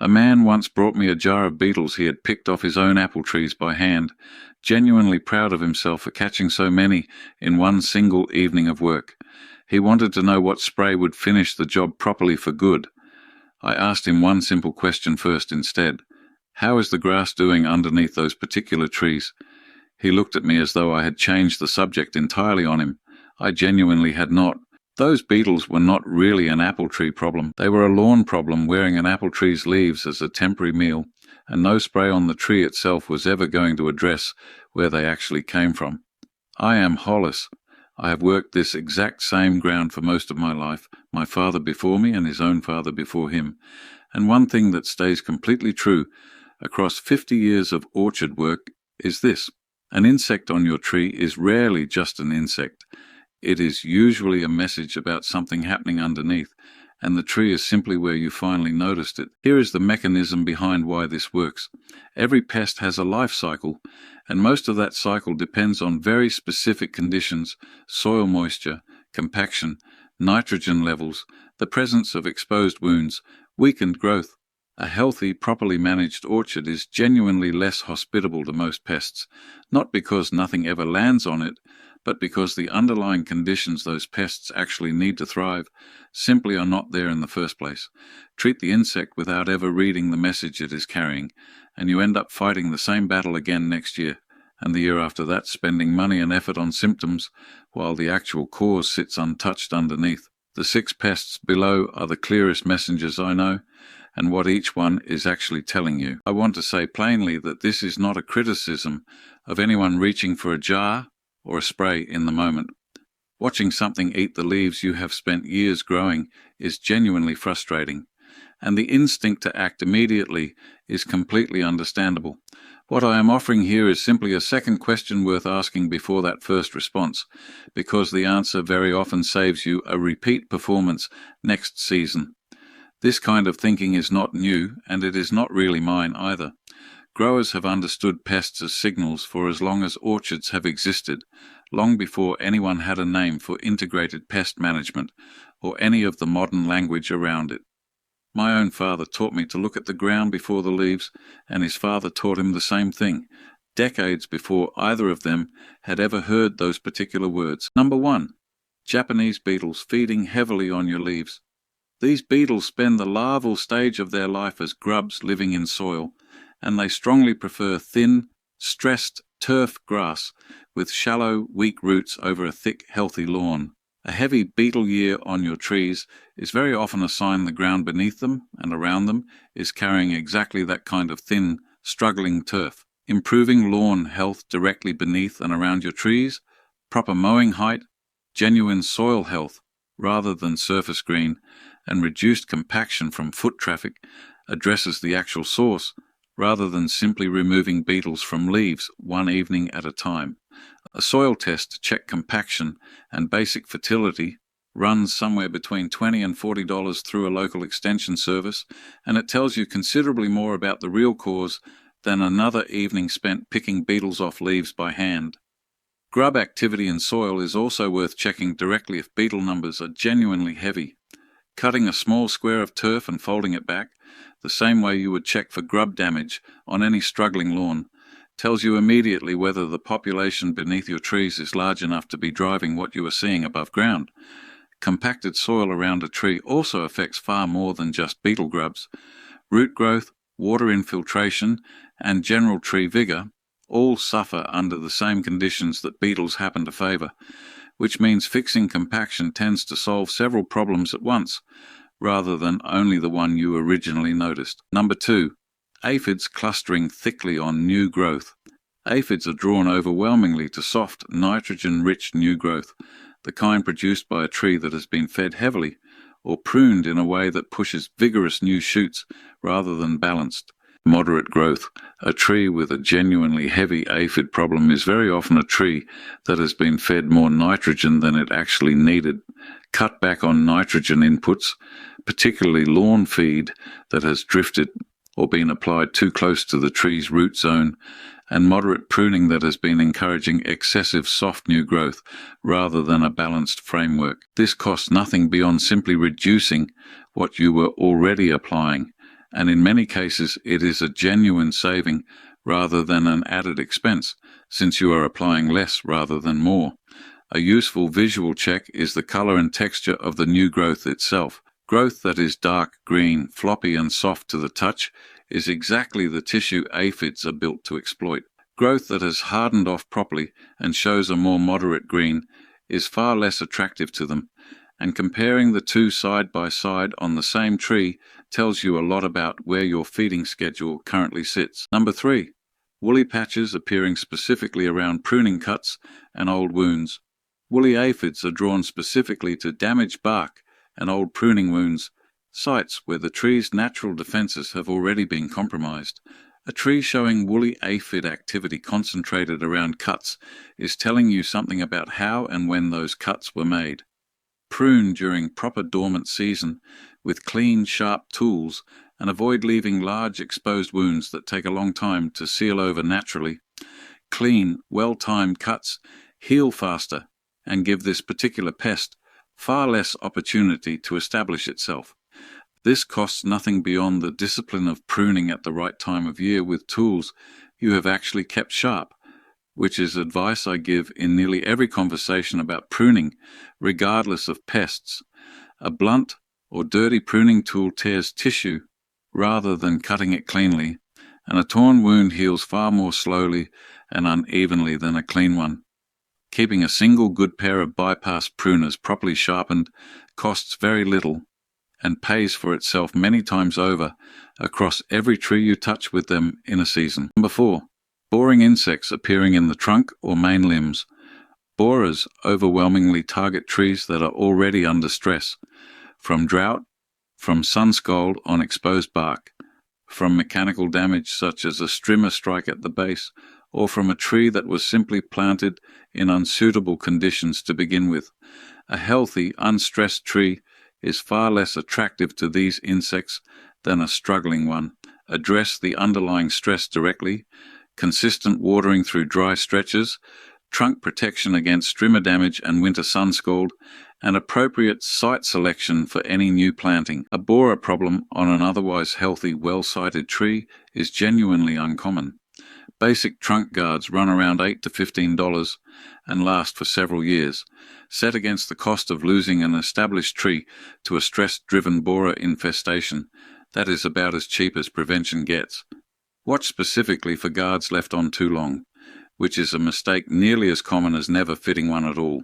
A man once brought me a jar of beetles he had picked off his own apple trees by hand, genuinely proud of himself for catching so many in one single evening of work. He wanted to know what spray would finish the job properly for good. I asked him one simple question first instead. How is the grass doing underneath those particular trees? He looked at me as though I had changed the subject entirely on him. I genuinely had not. Those beetles were not really an apple tree problem. They were a lawn problem, wearing an apple tree's leaves as a temporary meal, and no spray on the tree itself was ever going to address where they actually came from. I am Hollis. I have worked this exact same ground for most of my life, my father before me and his own father before him. And one thing that stays completely true across 50 years of orchard work is this. An insect on your tree is rarely just an insect. It is usually a message about something happening underneath, and the tree is simply where you finally noticed it. Here is the mechanism behind why this works. Every pest has a life cycle, and most of that cycle depends on very specific conditions: soil moisture, compaction, nitrogen levels, the presence of exposed wounds, weakened growth. A healthy, properly managed orchard is genuinely less hospitable to most pests, not because nothing ever lands on it, but because the underlying conditions those pests actually need to thrive simply are not there in the first place. Treat the insect without ever reading the message it is carrying, and you end up fighting the same battle again next year, and the year after that, spending money and effort on symptoms while the actual cause sits untouched underneath. The 6 pests below are the clearest messengers I know, and what each one is actually telling you. I want to say plainly that this is not a criticism of anyone reaching for a jar or a spray in the moment. Watching something eat the leaves you have spent years growing is genuinely frustrating, and the instinct to act immediately is completely understandable. What I am offering here is simply a second question worth asking before that first response, because the answer very often saves you a repeat performance next season. This kind of thinking is not new, and it is not really mine either. Growers have understood pests as signals for as long as orchards have existed, long before anyone had a name for integrated pest management or any of the modern language around it. My own father taught me to look at the ground before the leaves, and his father taught him the same thing, decades before either of them had ever heard those particular words. Number 1. Japanese beetles feeding heavily on your leaves. These beetles spend the larval stage of their life as grubs living in soil, and they strongly prefer thin, stressed turf grass with shallow, weak roots over a thick, healthy lawn. A heavy beetle year on your trees is very often a sign the ground beneath them and around them is carrying exactly that kind of thin, struggling turf. Improving lawn health directly beneath and around your trees, proper mowing height, genuine soil health rather than surface green, and reduced compaction from foot traffic addresses the actual source, rather than simply removing beetles from leaves one evening at a time. A soil test to check compaction and basic fertility runs somewhere between $20 and $40 through a local extension service, and it tells you considerably more about the real cause than another evening spent picking beetles off leaves by hand. Grub activity in soil is also worth checking directly if beetle numbers are genuinely heavy. Cutting a small square of turf and folding it back, the same way you would check for grub damage on any struggling lawn, tells you immediately whether the population beneath your trees is large enough to be driving what you are seeing above ground. Compacted soil around a tree also affects far more than just beetle grubs. Root growth, water infiltration, and general tree vigor all suffer under the same conditions that beetles happen to favor, which means fixing compaction tends to solve several problems at once, rather than only the one you originally noticed. Number 2. Aphids clustering thickly on new growth. Aphids are drawn overwhelmingly to soft, nitrogen-rich new growth, the kind produced by a tree that has been fed heavily or pruned in a way that pushes vigorous new shoots rather than balanced, moderate growth. A tree with a genuinely heavy aphid problem is very often a tree that has been fed more nitrogen than it actually needed. Cut back on nitrogen inputs, particularly lawn feed that has drifted or been applied too close to the tree's root zone, and moderate pruning that has been encouraging excessive soft new growth rather than a balanced framework. This costs nothing beyond simply reducing what you were already applying and in many cases it is a genuine saving rather than an added expense, since you are applying less rather than more. A useful visual check is the color and texture of the new growth itself. Growth that is dark green, floppy and soft to the touch is exactly the tissue aphids are built to exploit. Growth that has hardened off properly and shows a more moderate green is far less attractive to them, and comparing the two side by side on the same tree tells you a lot about where your feeding schedule currently sits. Number 3. Woolly patches appearing specifically around pruning cuts and old wounds. Woolly aphids are drawn specifically to damaged bark and old pruning wounds, sites where the tree's natural defenses have already been compromised. A tree showing woolly aphid activity concentrated around cuts is telling you something about how and when those cuts were made. Prune during proper dormant season with clean, sharp tools and avoid leaving large exposed wounds that take a long time to seal over naturally. Clean, well-timed cuts heal faster and give this particular pest far less opportunity to establish itself. This costs nothing beyond the discipline of pruning at the right time of year with tools you have actually kept sharp, which is advice I give in nearly every conversation about pruning, regardless of pests. A blunt or dirty pruning tool tears tissue rather than cutting it cleanly, and a torn wound heals far more slowly and unevenly than a clean one. Keeping a single good pair of bypass pruners properly sharpened costs very little and pays for itself many times over across every tree you touch with them in a season. Number 4. Boring insects appearing in the trunk or main limbs. Borers overwhelmingly target trees that are already under stress, from drought, from sun scald on exposed bark, from mechanical damage such as a strimmer strike at the base, or from a tree that was simply planted in unsuitable conditions to begin with. A healthy, unstressed tree is far less attractive to these insects than a struggling one. Address the underlying stress directly, consistent watering through dry stretches, trunk protection against strimmer damage and winter sun scald, and appropriate site selection for any new planting. A borer problem on an otherwise healthy, well-sited tree is genuinely uncommon. Basic trunk guards run around $8 to $15 and last for several years, set against the cost of losing an established tree to a stress-driven borer infestation. That is about as cheap as prevention gets. Watch specifically for guards left on too long, which is a mistake nearly as common as never fitting one at all.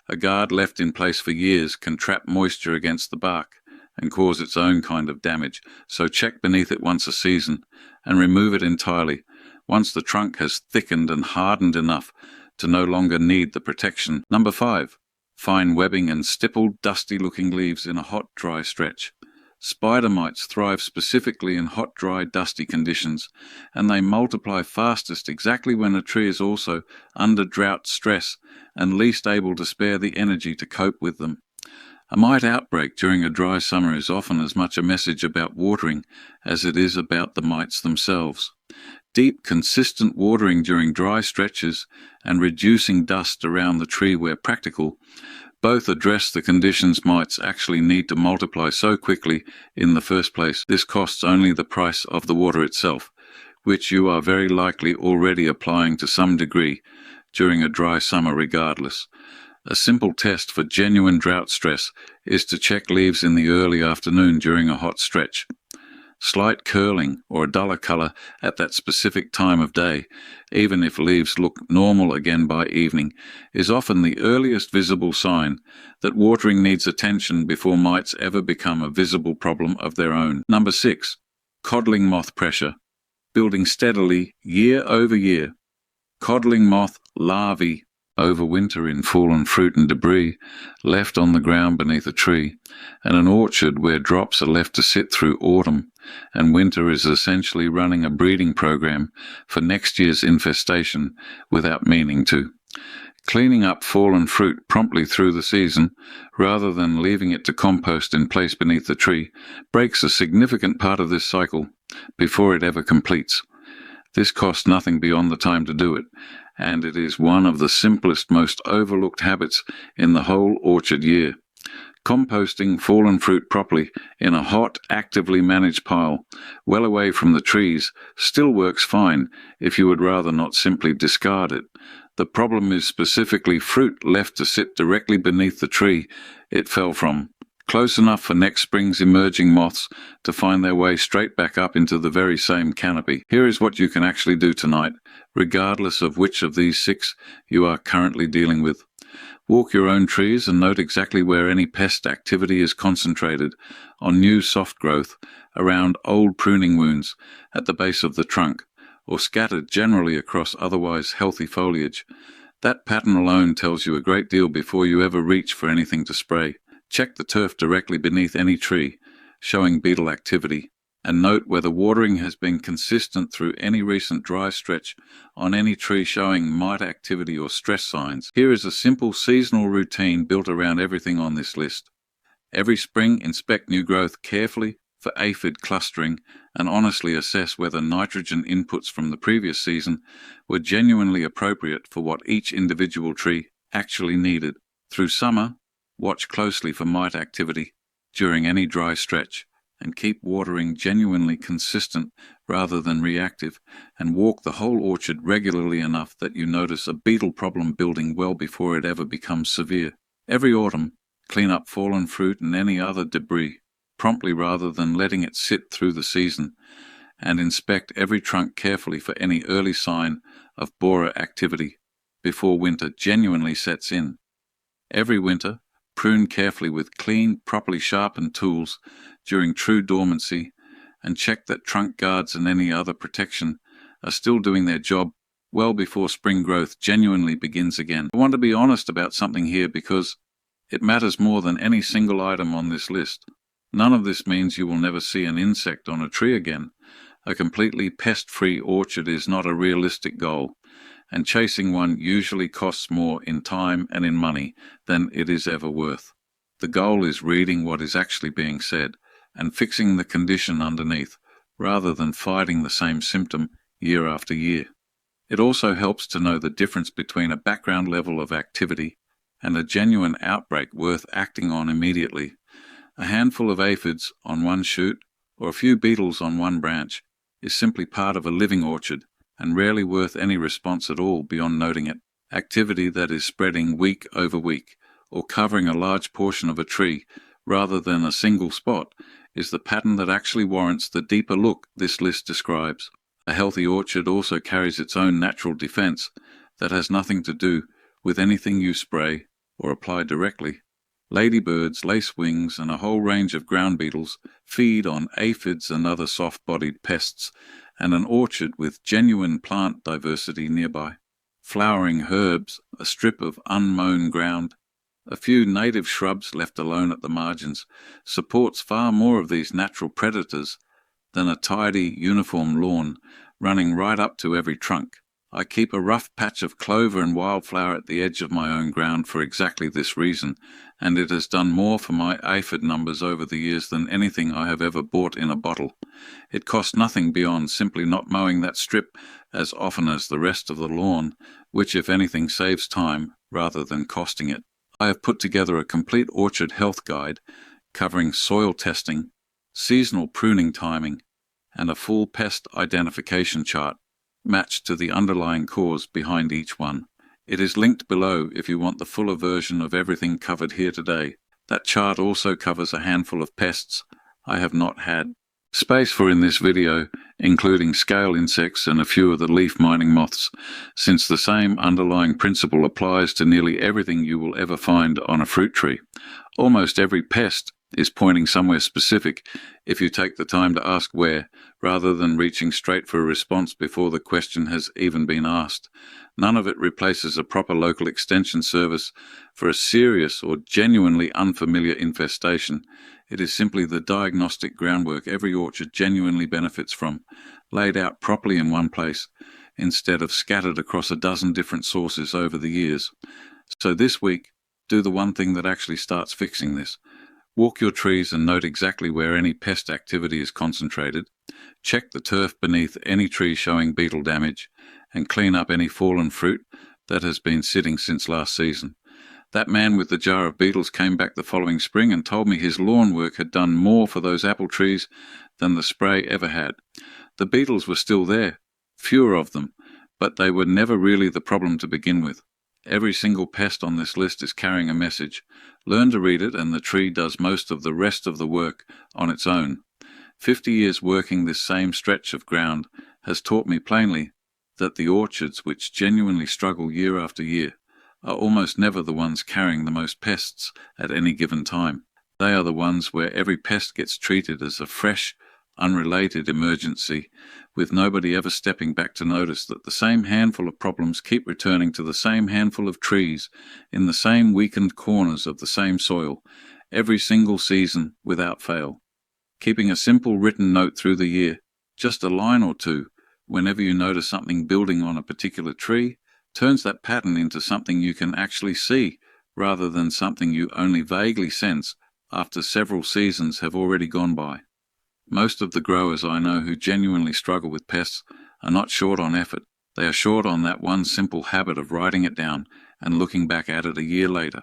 A guard left in place for years can trap moisture against the bark and cause its own kind of damage, so check beneath it once a season and remove it entirely once the trunk has thickened and hardened enough to no longer need the protection. Number 5. Fine webbing and stippled, dusty-looking leaves in a hot, dry stretch. Spider mites thrive specifically in hot, dry, dusty conditions, and they multiply fastest exactly when a tree is also under drought stress and least able to spare the energy to cope with them. A mite outbreak during a dry summer is often as much a message about watering as it is about the mites themselves. Deep, consistent watering during dry stretches and reducing dust around the tree where practical both address the conditions mites actually need to multiply so quickly in the first place. This costs only the price of the water itself, which you are very likely already applying to some degree during a dry summer regardless. A simple test for genuine drought stress is to check leaves in the early afternoon during a hot stretch. Slight curling or a duller color at that specific time of day, even if leaves look normal again by evening, is often the earliest visible sign that watering needs attention before mites ever become a visible problem of their own. Number 6. Codling moth pressure, building steadily year over year. Codling moth larvae overwinter in fallen fruit and debris left on the ground beneath a tree, and an orchard where drops are left to sit through autumn, and winter is essentially running a breeding program for next year's infestation without meaning to. Cleaning up fallen fruit promptly through the season, rather than leaving it to compost in place beneath the tree, breaks a significant part of this cycle before it ever completes. This costs nothing beyond the time to do it, and it is one of the simplest, most overlooked habits in the whole orchard year. Composting fallen fruit properly in a hot, actively managed pile, well away from the trees, still works fine if you would rather not simply discard it. The problem is specifically fruit left to sit directly beneath the tree it fell from, close enough for next spring's emerging moths to find their way straight back up into the very same canopy. Here is what you can actually do tonight, regardless of which of these 6 you are currently dealing with. Walk your own trees and note exactly where any pest activity is concentrated on new soft growth, around old pruning wounds, at the base of the trunk, or scattered generally across otherwise healthy foliage. That pattern alone tells you a great deal before you ever reach for anything to spray. Check the turf directly beneath any tree, showing beetle activity, and note whether watering has been consistent through any recent dry stretch on any tree showing mite activity or stress signs. Here is a simple seasonal routine built around everything on this list. Every spring, inspect new growth carefully for aphid clustering and honestly assess whether nitrogen inputs from the previous season were genuinely appropriate for what each individual tree actually needed. Through summer, watch closely for mite activity during any dry stretch, and keep watering genuinely consistent rather than reactive, and walk the whole orchard regularly enough that you notice a beetle problem building well before it ever becomes severe. Every autumn, clean up fallen fruit and any other debris promptly rather than letting it sit through the season, and inspect every trunk carefully for any early sign of borer activity before winter genuinely sets in. Every winter, prune carefully with clean, properly sharpened tools during true dormancy, and check that trunk guards and any other protection are still doing their job well before spring growth genuinely begins again. I want to be honest about something here because it matters more than any single item on this list. None of this means you will never see an insect on a tree again. A completely pest-free orchard is not a realistic goal, and chasing one usually costs more in time and in money than it is ever worth. The goal is reading what is actually being said and fixing the condition underneath, rather than fighting the same symptom year after year. It also helps to know the difference between a background level of activity and a genuine outbreak worth acting on immediately. A handful of aphids on one shoot or a few beetles on one branch is simply part of a living orchard and rarely worth any response at all beyond noting it. Activity that is spreading week over week or covering a large portion of a tree rather than a single spot is the pattern that actually warrants the deeper look this list describes. A healthy orchard also carries its own natural defense that has nothing to do with anything you spray or apply directly. Ladybirds, lacewings, and a whole range of ground beetles feed on aphids and other soft-bodied pests, and an orchard with genuine plant diversity nearby. Flowering herbs, a strip of unmown ground, a few native shrubs left alone at the margins, supports far more of these natural predators than a tidy, uniform lawn running right up to every trunk. I keep a rough patch of clover and wildflower at the edge of my own ground for exactly this reason, and it has done more for my aphid numbers over the years than anything I have ever bought in a bottle. It costs nothing beyond simply not mowing that strip as often as the rest of the lawn, which if anything saves time rather than costing it. I have put together a complete orchard health guide covering soil testing, seasonal pruning timing, and a full pest identification chart matched to the underlying cause behind each one. It is linked below if you want the fuller version of everything covered here today. That chart also covers a handful of pests I have not had space for in this video, including scale insects and a few of the leaf mining moths, since the same underlying principle applies to nearly everything you will ever find on a fruit tree. Almost every pest is pointing somewhere specific if you take the time to ask where, rather than reaching straight for a response before the question has even been asked. None of it replaces a proper local extension service for a serious or genuinely unfamiliar infestation. It is simply the diagnostic groundwork every orchard genuinely benefits from, laid out properly in one place, instead of scattered across a dozen different sources over the years. So this week, do the one thing that actually starts fixing this. Walk your trees and note exactly where any pest activity is concentrated. Check the turf beneath any tree showing beetle damage, and clean up any fallen fruit that has been sitting since last season. That man with the jar of beetles came back the following spring and told me his lawn work had done more for those apple trees than the spray ever had. The beetles were still there, fewer of them, but they were never really the problem to begin with. Every single pest on this list is carrying a message. Learn to read it, and the tree does most of the rest of the work on its own. 50 years working this same stretch of ground has taught me plainly that the orchards which genuinely struggle year after year are almost never the ones carrying the most pests at any given time. They are the ones where every pest gets treated as a fresh, unrelated emergency, with nobody ever stepping back to notice that the same handful of problems keep returning to the same handful of trees in the same weakened corners of the same soil, every single season without fail. Keeping a simple written note through the year, just a line or two, whenever you notice something building on a particular tree, turns that pattern into something you can actually see, rather than something you only vaguely sense after several seasons have already gone by. Most of the growers I know who genuinely struggle with pests are not short on effort. They are short on that one simple habit of writing it down and looking back at it a year later.